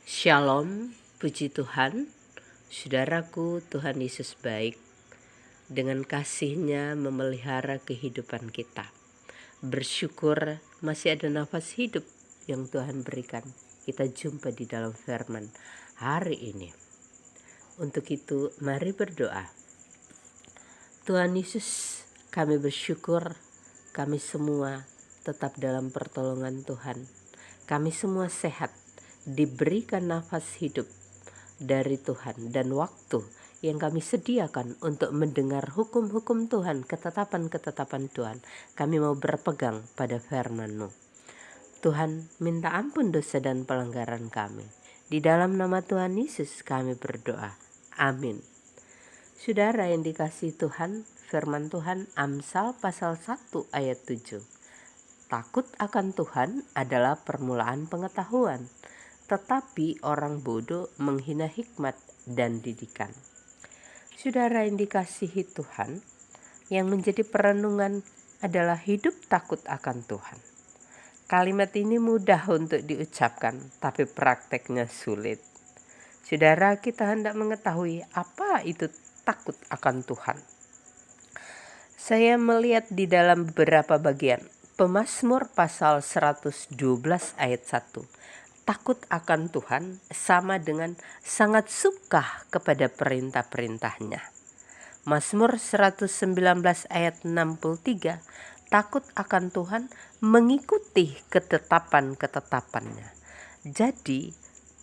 Shalom, puji Tuhan. Saudaraku, Tuhan Yesus baik. Dengan kasih-Nya memelihara kehidupan kita. Bersyukur masih ada nafas hidup yang Tuhan berikan. Kita jumpa di dalam firman hari ini. Untuk itu, mari berdoa. Tuhan Yesus, kami bersyukur kami semua tetap dalam pertolongan Tuhan. Kami semua sehat, diberikan nafas hidup dari Tuhan dan waktu yang kami sediakan untuk mendengar hukum-hukum Tuhan, ketetapan-ketetapan Tuhan. Kami mau berpegang pada firman-Mu. Tuhan, minta ampun dosa dan pelanggaran kami. Di dalam nama Tuhan Yesus kami berdoa. Amin. Saudara yang dikasihi Tuhan, firman Tuhan Amsal pasal 1 ayat 7. Takut akan Tuhan adalah permulaan pengetahuan, tetapi orang bodoh menghina hikmat dan didikan. Saudara yang dikasihi Tuhan, yang menjadi perenungan adalah hidup takut akan Tuhan. Kalimat ini mudah untuk diucapkan, tapi prakteknya sulit. Saudara, kita hendak mengetahui apa itu takut akan Tuhan. Saya melihat di dalam beberapa bagian. Pemazmur pasal 112 ayat 1. Takut akan Tuhan sama dengan sangat suka kepada perintah-perintahnya. Mazmur 119 ayat 63. Takut akan Tuhan mengikuti ketetapan-ketetapannya. Jadi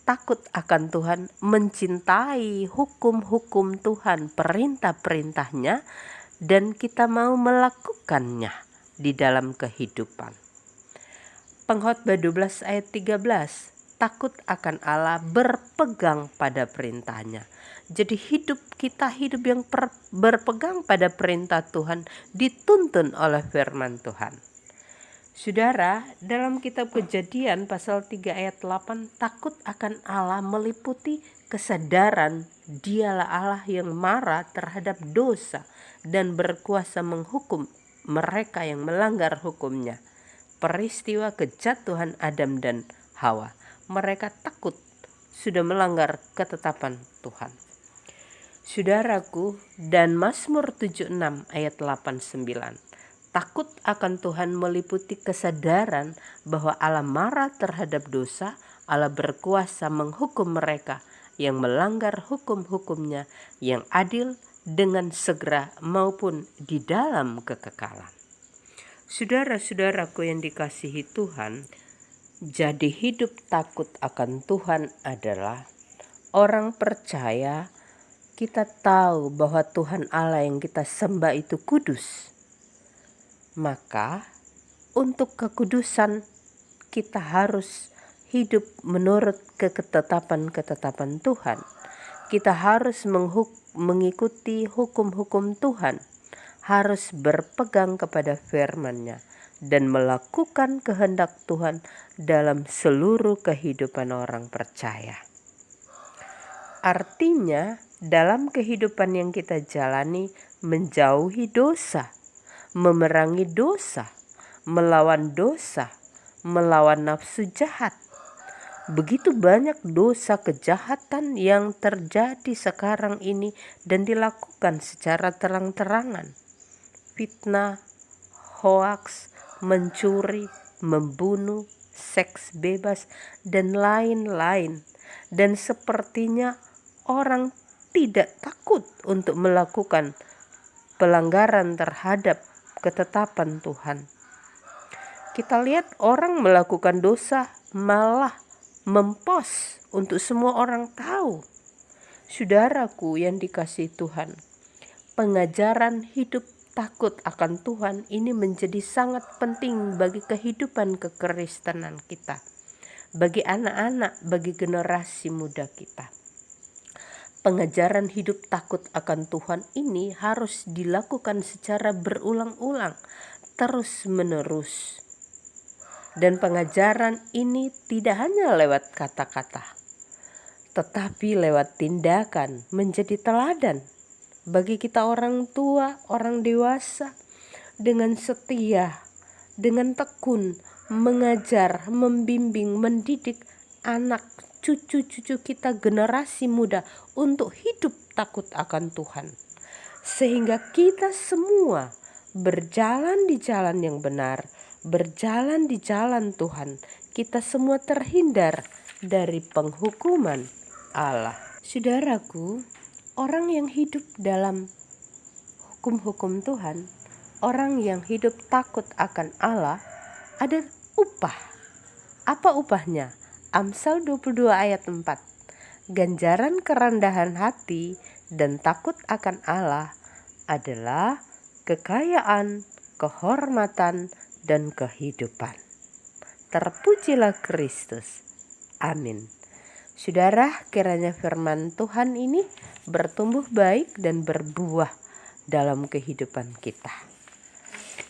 takut akan Tuhan mencintai hukum-hukum Tuhan, perintah-perintahnya, dan kita mau melakukannya di dalam kehidupan. Pengkhotbah 12 ayat 13. Takut akan Allah, berpegang pada perintahnya. Jadi hidup kita hidup yang berpegang pada perintah Tuhan, dituntun oleh firman Tuhan. Saudara, dalam kitab Kejadian pasal 3 ayat 8, takut akan Allah meliputi kesadaran Dialah Allah yang marah terhadap dosa dan berkuasa menghukum mereka yang melanggar hukum-Nya. Peristiwa kejatuhan Adam dan Hawa. Mereka takut sudah melanggar ketetapan Tuhan. Saudaraku, dan Mazmur 76 ayat 89. Takut akan Tuhan meliputi kesadaran bahwa Allah marah terhadap dosa, Allah berkuasa menghukum mereka yang melanggar hukum-hukum-Nya yang adil dengan segera maupun di dalam kekekalan. Saudara-saudaraku yang dikasihi Tuhan, jadi hidup takut akan Tuhan adalah orang percaya kita tahu bahwa Tuhan Allah yang kita sembah itu kudus. Maka untuk kekudusan kita harus hidup menurut ketetapan-ketetapan Tuhan. Kita harus mengikuti hukum-hukum Tuhan, harus berpegang kepada firman-Nya dan melakukan kehendak Tuhan dalam seluruh kehidupan orang percaya. Artinya, dalam kehidupan yang kita jalani, menjauhi dosa, memerangi dosa, melawan dosa, melawan nafsu jahat. Begitu banyak dosa kejahatan yang terjadi sekarang ini dan dilakukan secara terang-terangan. Fitnah, hoaks, mencuri, membunuh, seks bebas, dan lain-lain. Dan sepertinya orang tidak takut untuk melakukan pelanggaran terhadap ketetapan Tuhan. Kita lihat orang melakukan dosa malah mempost untuk semua orang tahu. Saudaraku yang dikasihi Tuhan, pengajaran hidup takut akan Tuhan ini menjadi sangat penting bagi kehidupan kekristenan kita, bagi anak-anak, bagi generasi muda kita. Pengajaran hidup takut akan Tuhan ini harus dilakukan secara berulang-ulang, terus-menerus. Dan pengajaran ini tidak hanya lewat kata-kata, tetapi lewat tindakan, menjadi teladan bagi kita orang tua, orang dewasa, dengan setia, dengan tekun, mengajar, membimbing, mendidik anak cucu-cucu kita, generasi muda, untuk hidup takut akan Tuhan. Sehingga kita semua berjalan di jalan yang benar, berjalan di jalan Tuhan. Kita semua terhindar dari penghukuman Allah. Saudaraku, orang yang hidup dalam hukum-hukum Tuhan, orang yang hidup takut akan Allah, ada upah. Apa upahnya? Amsal 22 ayat 4. Ganjaran kerendahan hati dan takut akan Allah adalah kekayaan, kehormatan, dan kehidupan. Terpujilah Kristus. Amin. Saudara, kiranya firman Tuhan ini bertumbuh baik dan berbuah dalam kehidupan kita.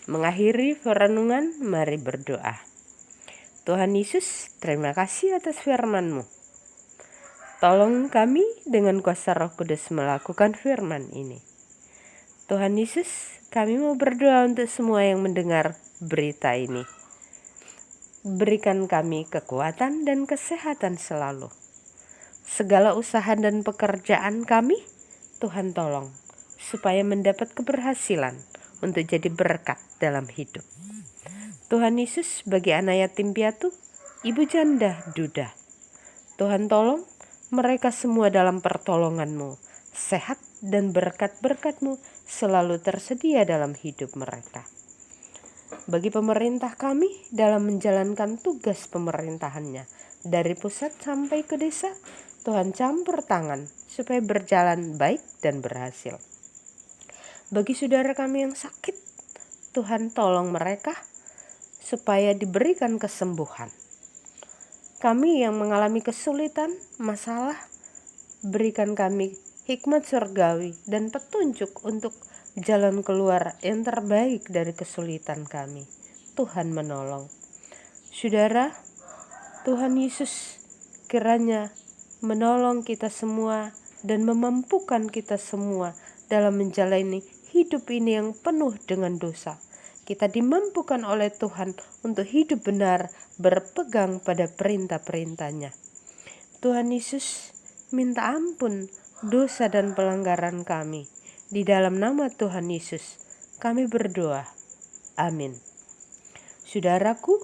Mengakhiri perenungan, mari berdoa. Tuhan Yesus, terima kasih atas firman-Mu. Tolong kami dengan kuasa Roh Kudus melakukan firman ini. Tuhan Yesus, kami mau berdoa untuk semua yang mendengar berita ini. Berikan kami kekuatan dan kesehatan selalu. Segala usaha dan pekerjaan kami, Tuhan tolong, supaya mendapat keberhasilan untuk jadi berkat dalam hidup. Tuhan Yesus, bagi anak yatim piatu, ibu janda duda, Tuhan tolong mereka semua dalam pertolongan-Mu, sehat dan berkat-berkat-Mu selalu tersedia dalam hidup mereka. Bagi pemerintah kami dalam menjalankan tugas pemerintahannya, dari pusat sampai ke desa, Tuhan campur tangan supaya berjalan baik dan berhasil. Bagi saudara kami yang sakit, Tuhan tolong mereka supaya diberikan kesembuhan. Kami yang mengalami kesulitan, masalah, berikan kami hikmat surgawi dan petunjuk untuk jalan keluar yang terbaik dari kesulitan kami. Tuhan menolong. Saudara, Tuhan Yesus kiranya menolong kita semua dan memampukan kita semua dalam menjalani hidup ini yang penuh dengan dosa. Kita dimampukan oleh Tuhan untuk hidup benar, berpegang pada perintah-perintahnya. Tuhan Yesus, minta ampun dosa dan pelanggaran kami. Di dalam nama Tuhan Yesus, kami berdoa. Amin. Saudaraku,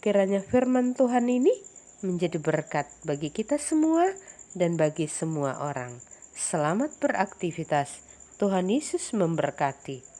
kiranya firman Tuhan ini menjadi berkat bagi kita semua dan bagi semua orang. Selamat beraktivitas. Tuhan Yesus memberkati.